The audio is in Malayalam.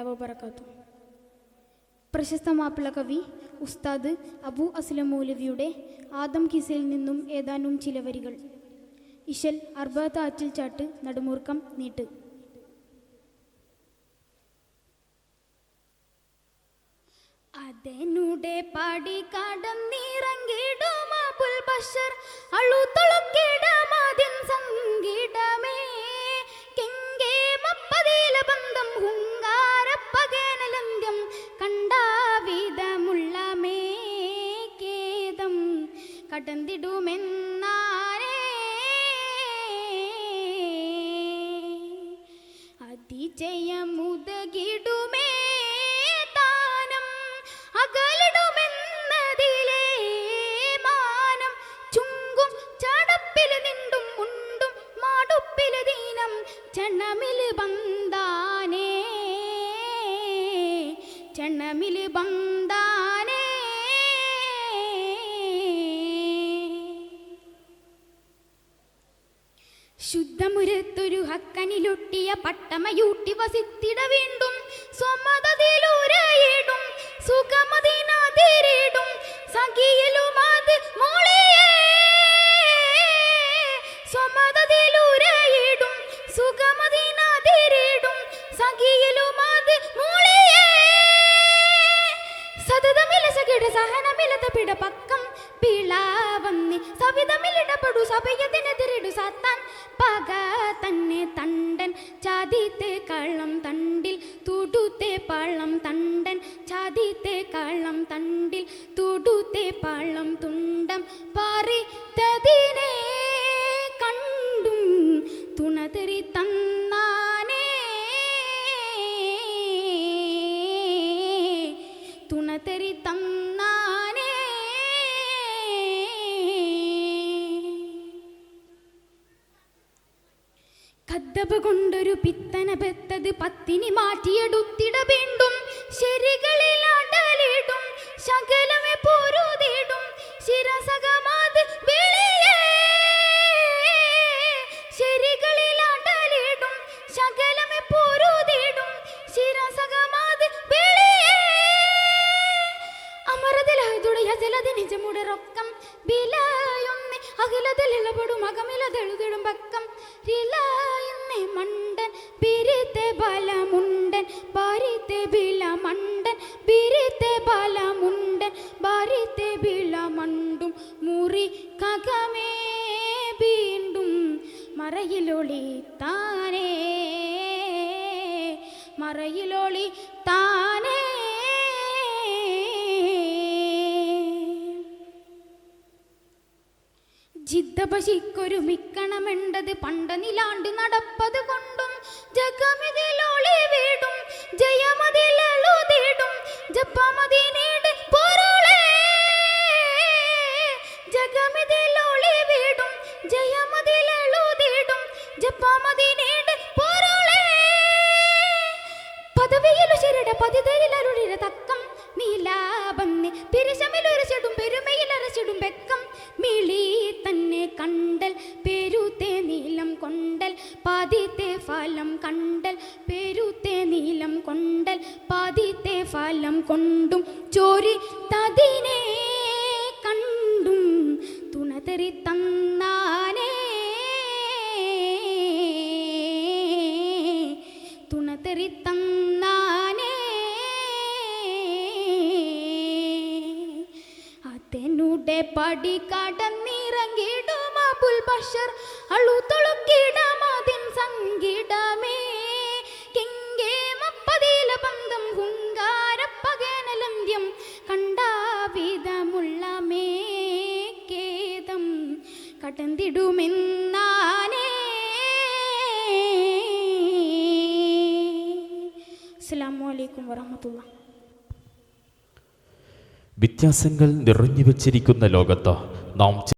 വബറകാതുഹു. പ്രശസ്ത മാപ്പിള കവി ഉസ്താദ് അബു അസ്ലം മൗലവിയുടെ ആദം കിസയിൽ നിന്നും ഏതാനും ചില വരികൾ. ഇശൽ അർബഅത്ത് ആറ്റിൽ ചാട്ട് നടുമൂർക്കം നീട്ട്. അതെന്നുടെ പടി കടന്നിറങ്ങിടും അബുൽ ബഷർ അളുതൊളുക്കിടമാതിൻ സംഗീടമേ കെങ്കേ മപ്പതില ബന്ധം ഹുങ്കാരപ്പകേനലന്ത്യം കണ്ടാവിധമുള്ള മേക്കേദം കടന്നിടുമെന്നാരേ അതിജയമുതകിടുമേ താനം അകലിടുമെന്നതിലേ മാനം ചുങ്കും ചടപ്പില് നിണ്ടും ഉണ്ടും മാടുപ്പില് ദീനം ചണമില് ബന്ധാനേ ചണമില് ബന്ധാനേ ശുദ്ധമുരത്തൊരു ഹക്കനിലൊട്ടിയ പട്ടമയൂട്ടി വസിത്തിട വീണ്ടും സ്വമതതിലൂരയിടും സുഖമതിനാതിരിടും സഖിയിലുമത് മോളിയേ സ്വമതതിലൂരയിടും സുഖമതിനാതിരിടും സഖിയിലുമത് മോളിയേ സതതമിലസകിട സഹനമിലത പിട പക്കം പിളവന്നി സവിതമിലിടപെടു സഭയതിനെതിരിടു സാത്താൻ പക തന്നെ തണ്ടൻ ചാതിത്തെ കള്ളം തണ്ടിൽ തുടുത്തെ പള്ളം തണ്ടൻ ചാതിത്തെ കള്ളം തണ്ടിൽ തുടുത്തെ പള്ളം തുണ്ടം പാറിത്തതിനെ കണ്ടും തുണതെറി തന്നാനേ തുണതെറി തന്നാനേ കദ്ദബ് കൊണ്ടൊരു പിത്തന പെത്തത് പത്തിനി മാറ്റിയെടുത്തിട വീണ്ടും ശരികളിൽ അടലിടും ശകലമേ പോരുതിടും ശിരസകമാത് വെളിയേ ശരികളിൽ അടലിടും ശകലമേ പോരുതിടും ശിരസകമാത് വെളിയേ അമരതിലതുടയ ജലതി നിജമുടെ റൊക്കം വിലയൊന്നെ അകലതിലിളപെടും അകമിലതെഴുതിടും പക്കം റിലായുന്നേ മണ്ടൻ പിരിത്തെ ബലമുണ്ടൻ ഭാരിത്തെ ബിലമണ്ടൻ പിരിത്തെ ബലമുണ്ടൻ ഭാരിത്തെ ബിലമണ്ടും മുറി കകമേ വീണ്ടും മറയിലൊളി താനേ മറയിലൊളി താനേ ജിദ്ദപശിക്കൊരു മിക്കണമെണ്ടത് പണ്ടനിലാണ്ട് നടപ്പത് കൊണ്ടും ജഗമിതിലൊളി വീടും ജയമതിലെഴുതിടും ജപ്പമതിനീട് പൊരുളേ ജഗമിതിലൊളി വീടും ജയമതിലെഴുതിടും ജപ്പമതിനീട് പൊരുളേ പദവിയിലു ശരിട പതിതരിലരുളിര തക്കം നീലാപന്നി പിരിശമിലൊരച്ചിടും പെരുമയിലരച്ചിടും ബെക്കം മിളി തന്നെ കണ്ടൽ പെരുത്തെ നീലം കൊണ്ടൽ പാതിത്തെ ഫലം കണ്ടൽ പെരുത്തെ നീലം കൊണ്ടൽ പാതിത്തെ ഫലം കൊണ്ടും ചോരി തതിനെ കണ്ടും തുണതെറി തന്നാനേ തുണതെറി തന്നാനേ അതെന്നുടെ പടി കടന്നിറങ്ങിടും അബുൽ ബഷർ അളുതൊളുക്കിടമാതിൻ സംഗീടമേ കെങ്കേ മപ്പതില ബന്ധം ഹുങ്കാരപ്പകേനലന്ത്യം കണ്ടാവിധമുള്ള മേക്കേദം കടന്നിടുമെന്നാനേ. അസ്സലാമു അലൈക്കും വറഹ്മത്തുള്ളാഹി. വ്യത്യാസങ്ങൾ നിറഞ്ഞു വച്ചിരിക്കുന്ന ലോകത്ത് നാം